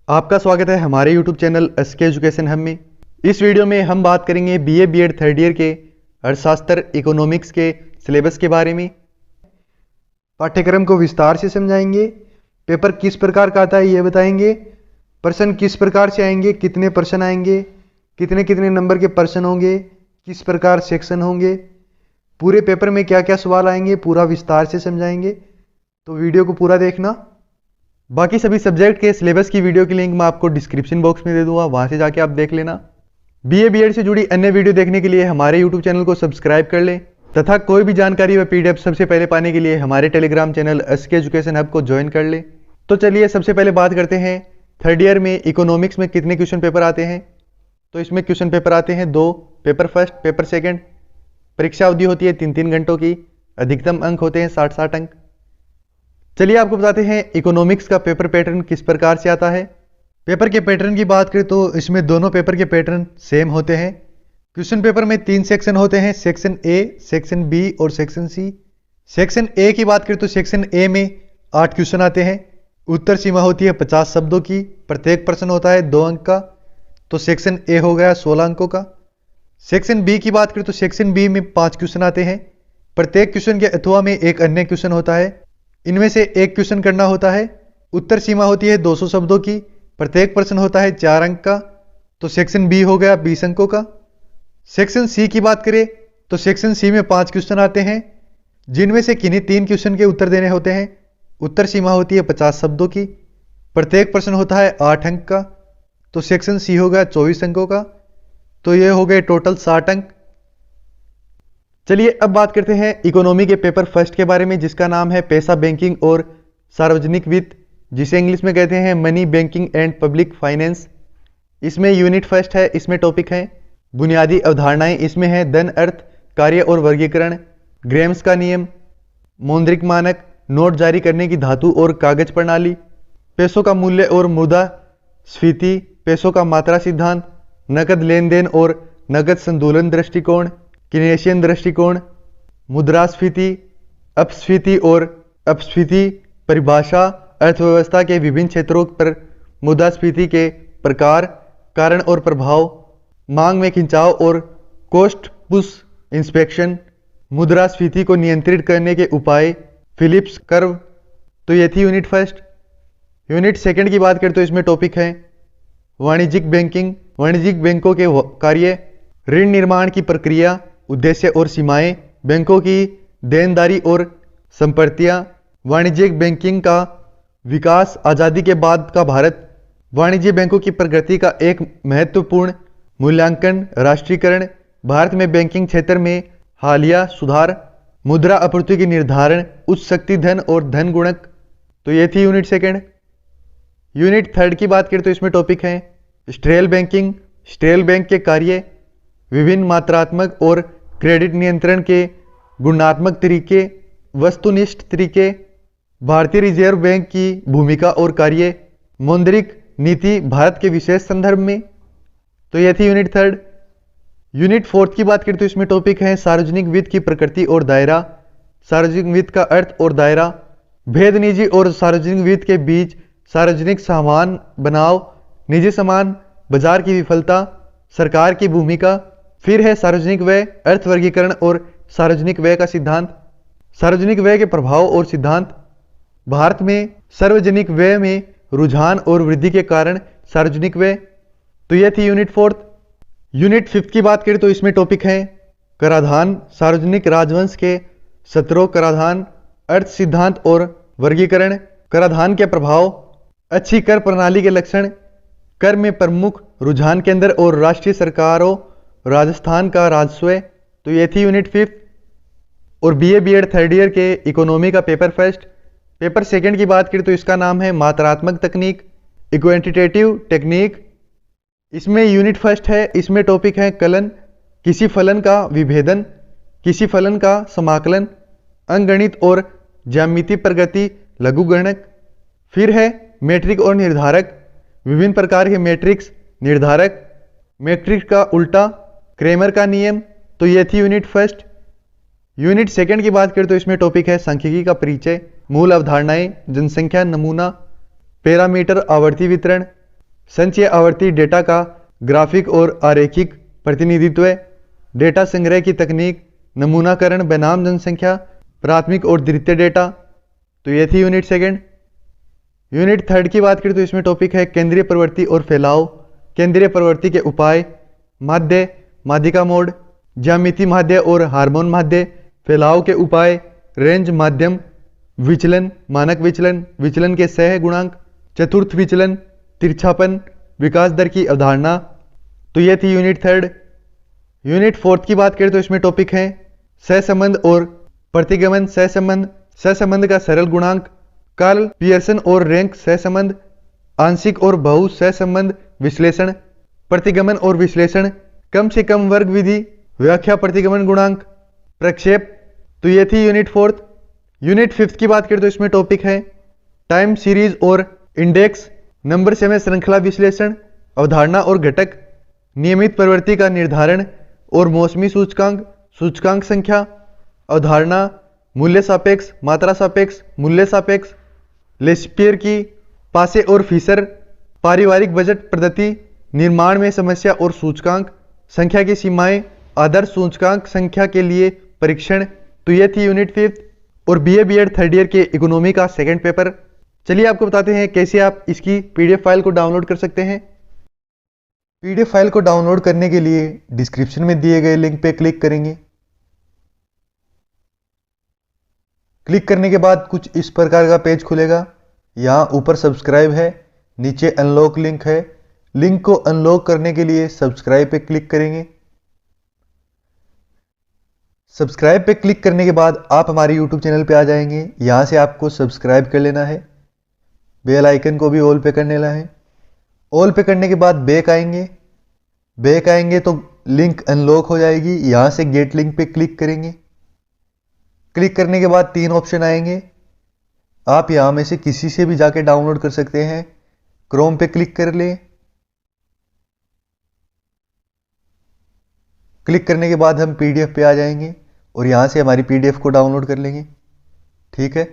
आपका स्वागत है हमारे YouTube channel SK education hub में। इस वीडियो में हम बात करेंगे बीए बीएड थर्ड ईयर के अर्थशास्त्र इकोनॉमिक्स के सिलेबस के बारे में। पाठ्यक्रम को विस्तार से समझाएंगे। पेपर किस प्रकार का आता है ये बताएंगे। प्रश्न किस प्रकार से आएंगे, कितने प्रश्न आएंगे, कितने कितने नंबर के प्रश्न होंगे, किस प्रकार सेक्शन होंगे, पूरे पेपर में क्या क्या सवाल आएंगे, पूरा विस्तार से समझाएंगे। तो वीडियो को पूरा देखना। बाकी सभी सब्जेक्ट के सिलेबस की वीडियो की लिंक मैं आपको डिस्क्रिप्शन बॉक्स में दे दूंगा, वहां से जाके आप देख लेना। बीए बीएड से जुड़ी अन्य वीडियो देखने के लिए हमारे यूट्यूब चैनल को सब्सक्राइब कर लें तथा कोई भी जानकारी व पीडीएफ सबसे पहले पाने के लिए हमारे Telegram channel SK education hub को ज्वाइन कर लें। तो चलिए सबसे पहले बात करते हैं थर्ड ईयर में इकोनॉमिक्स में कितने क्वेश्चन पेपर आते हैं। तो इसमें क्वेश्चन पेपर आते हैं 2, पेपर फर्स्ट, पेपर सेकेंड। परीक्षा अवधि होती है 3-3 घंटों की। अधिकतम अंक होते हैं 60-60 अंक। चलिए आपको बताते हैं इकोनॉमिक्स का पेपर पैटर्न किस प्रकार से आता है। पेपर के पैटर्न की बात करें तो इसमें दोनों पेपर के पैटर्न सेम होते हैं। क्वेश्चन पेपर में 3 सेक्शन होते हैं, सेक्शन ए, सेक्शन बी और सेक्शन सी। सेक्शन ए की बात करें तो सेक्शन ए में 8 क्वेश्चन आते हैं। उत्तर सीमा होती है 50 शब्दों की। प्रत्येक प्रश्न होता है 2 अंक का। तो सेक्शन ए हो गया 16 अंकों का। सेक्शन बी की बात करें तो सेक्शन बी में 5 क्वेश्चन आते हैं। प्रत्येक क्वेश्चन के अथवा में एक अन्य क्वेश्चन होता है। इनमें से एक क्वेश्चन करना होता है। उत्तर सीमा होती है 200 शब्दों की। प्रत्येक प्रश्न होता है 4 अंक का। तो सेक्शन बी हो गया 20 अंकों का। सेक्शन सी की बात करें तो सेक्शन सी में 5 क्वेश्चन आते हैं, जिनमें से किन्हीं 3 क्वेश्चन के उत्तर देने होते हैं। उत्तर सीमा होती है 50 शब्दों की। प्रत्येक प्रश्न होता है 8 अंक का। तो सेक्शन सी हो गया 24 अंकों का। तो ये हो गए टोटल 60 अंक। चलिए अब बात करते हैं इकोनॉमी के पेपर फर्स्ट के बारे में, जिसका नाम है पैसा, बैंकिंग और सार्वजनिक वित्त, जिसे इंग्लिश में कहते हैं money, banking and public finance. इसमें यूनिट फर्स्ट है। इसमें टॉपिक है बुनियादी अवधारणाएं। इसमें है धन, अर्थ, कार्य और वर्गीकरण, ग्रेम्स का नियम, मौद्रिक मानक, नोट जारी करने की धातु और कागज प्रणाली, पैसों का मूल्य और मुद्रा स्फीति, पैसों का मात्रा सिद्धांत, नकद लेन देन और नकद संतुलन दृष्टिकोण, किनेशियन दृष्टिकोण, मुद्रास्फीति, अपस्फीति और अपस्फीति परिभाषा, अर्थव्यवस्था के विभिन्न क्षेत्रों पर मुद्रास्फीति के प्रकार, कारण और प्रभाव, मांग में खिंचाव और कॉस्ट पुश इंस्पेक्शन, मुद्रास्फीति को नियंत्रित करने के उपाय, फिलिप्स कर्व। तो ये थी यूनिट फर्स्ट। यूनिट सेकंड की बात करें तो इसमें टॉपिक है वाणिज्यिक बैंकिंग, वाणिज्यिक बैंकों के कार्य, ऋण निर्माण की प्रक्रिया, उद्देश्य और सीमाएं, बैंकों की देनदारी और संपत्तियां, वाणिज्यिक बैंकिंग का विकास, आज़ादी के बाद का भारत, वाणिज्य बैंकों की प्रगति का एक महत्वपूर्ण मूल्यांकन, राष्ट्रीयकरण, भारत में बैंकिंग क्षेत्र में हालिया सुधार, मुद्रा आपूर्ति की निर्धारण, उच्च शक्ति धन और धन गुणक। तो ये थी यूनिट सेकंड। यूनिट थर्ड की बात करें तो इसमें टॉपिक है स्टेल बैंकिंग, स्टेल बैंक के कार्य, विभिन्न मात्रात्मक और क्रेडिट नियंत्रण के गुणात्मक तरीके, वस्तुनिष्ठ तरीके, भारतीय रिजर्व बैंक की भूमिका और कार्य, मौद्रिक नीति भारत के विशेष संदर्भ में। तो यह थी यूनिट थर्ड। यूनिट फोर्थ की बात करें तो इसमें टॉपिक है सार्वजनिक वित्त की प्रकृति और दायरा, सार्वजनिक वित्त का अर्थ और दायरा, भेद निजी और सार्वजनिक वित्त के बीच, सार्वजनिक सामान बनाव, निजी सामान बाजार की विफलता, सरकार की भूमिका। फिर है सार्वजनिक व्यय, अर्थ वर्गीकरण और सार्वजनिक व्यय का सिद्धांत, सार्वजनिक व्यय के प्रभाव और सिद्धांत, भारत में सार्वजनिक व्यय में रुझान और वृद्धि के कारण सार्वजनिक व्यय। तो यह थी यूनिट फोर्थ। यूनिट फिफ्थ की बात करें तो इसमें टॉपिक है कराधान, सार्वजनिक राजवंश के सत्रों, कराधान, अर्थ सिद्धांत और वर्गीकरण, कराधान के प्रभाव, अच्छी कर प्रणाली के लक्षण, कर में प्रमुख रुझान केंद्र और राष्ट्रीय सरकारों, राजस्थान का राजस्व। तो ये थी यूनिट फिफ्थ। और बीए बीएड थर्ड ईयर के इकोनॉमी का पेपर फर्स्ट। पेपर सेकंड की बात करें तो इसका नाम है मात्रात्मक तकनीक, क्वांटिटेटिव टेक्निक। इसमें यूनिट फर्स्ट है। इसमें टॉपिक है कलन, किसी फलन का विभेदन, किसी फलन का समाकलन, अंकगणित और ज्यामिति प्रगति, लघुगणक। फिर है मैट्रिक और निर्धारक, विभिन्न प्रकार के मैट्रिक्स, निर्धारक, मैट्रिक्स का उल्टा, क्रेमर का नियम। तो ये थी यूनिट फर्स्ट। यूनिट सेकंड की बात करें तो इसमें टॉपिक है सांख्यिकी का परिचय, मूल अवधारणाएं, जनसंख्या नमूना, पैरामीटर, आवर्ती वितरण, संचय आवर्ती डेटा का ग्राफिक और आरेखिक प्रतिनिधित्व, डेटा संग्रह की तकनीक, नमूनाकरण बनाम जनसंख्या, प्राथमिक और द्वितीय डेटा। तो ये थी यूनिट सेकंड। यूनिट थर्ड की बात करें तो इसमें टॉपिक है केंद्रीय प्रवृत्ति और फैलाव, केंद्रीय प्रवृत्ति के उपाय, माध्य, माध्यिका मोड, ज्यामिति माध्य और हार्मोन माध्य, फैलाव के उपाय, रेंज, माध्यम, विचलन, मानक विचलन, विचलन के सह गुणांक, चतुर्थ विचलन, तिरछापन, विकास दर की अवधारणा। तो यह थी यूनिट थर्ड। यूनिट फोर्थ की बात करें तो इसमें टॉपिक है सहसंबंध और प्रतिगमन सहसंबंध, सहसंबंध का सरल गुणांक, कार्ल पियर्सन और रैंक सहसंबंध, आंशिक और बहु सहसंबंध विश्लेषण, प्रतिगमन और विश्लेषण, कम से कम वर्ग विधि, व्याख्या प्रतिगमन गुणांक, प्रक्षेप। तो ये थी यूनिट फोर्थ। यूनिट फिफ्थ की बात करें तो इसमें टॉपिक है टाइम सीरीज और इंडेक्स, नंबर समय श्रृंखला विश्लेषण, अवधारणा और घटक, नियमित प्रवृत्ति का निर्धारण और मौसमी सूचकांक, सूचकांक संख्या, अवधारणा, मूल्य सापेक्ष, मात्रा सापेक्ष, मूल्य सापेक्ष, लेस्पियर की, पासे और फिशर, पारिवारिक बजट पद्धति, निर्माण में समस्या और सूचकांक, संख्या की सीमाएं, आदर्श सूचकांक संख्या के लिए परीक्षण। तो ये थी यूनिट फिफ्थ और बीए बीएड थर्ड ईयर के इकोनॉमी का सेकंड पेपर। चलिए आपको बताते हैं कैसे आप इसकी पीडीएफ फाइल को डाउनलोड कर सकते हैं। पीडीएफ फाइल को डाउनलोड करने के लिए डिस्क्रिप्शन में दिए गए लिंक पे क्लिक करेंगे। क्लिक करने के बाद कुछ इस प्रकार का पेज खुलेगा। यहाँ ऊपर सब्सक्राइब है, नीचे अनलॉक लिंक है। लिंक को अनलॉक करने के लिए सब्सक्राइब पे क्लिक करेंगे। सब्सक्राइब पे क्लिक करने के बाद आप हमारे यूट्यूब चैनल पे आ जाएंगे। यहाँ से आपको सब्सक्राइब कर लेना है, बेल आइकन को भी ऑल पे कर लेना है। ऑल पे करने के बाद बैक आएंगे। बैक आएंगे तो लिंक अनलॉक हो जाएगी। यहाँ से गेट लिंक पे क्लिक करेंगे। क्लिक करने के बाद तीन ऑप्शन आएंगे। आप यहाँ में से किसी से भी जाके डाउनलोड कर सकते हैं। क्रोम पे क्लिक कर ले। क्लिक करने के बाद हम पीडीएफ पे आ जाएंगे और यहाँ से हमारी पीडीएफ को डाउनलोड कर लेंगे। ठीक है।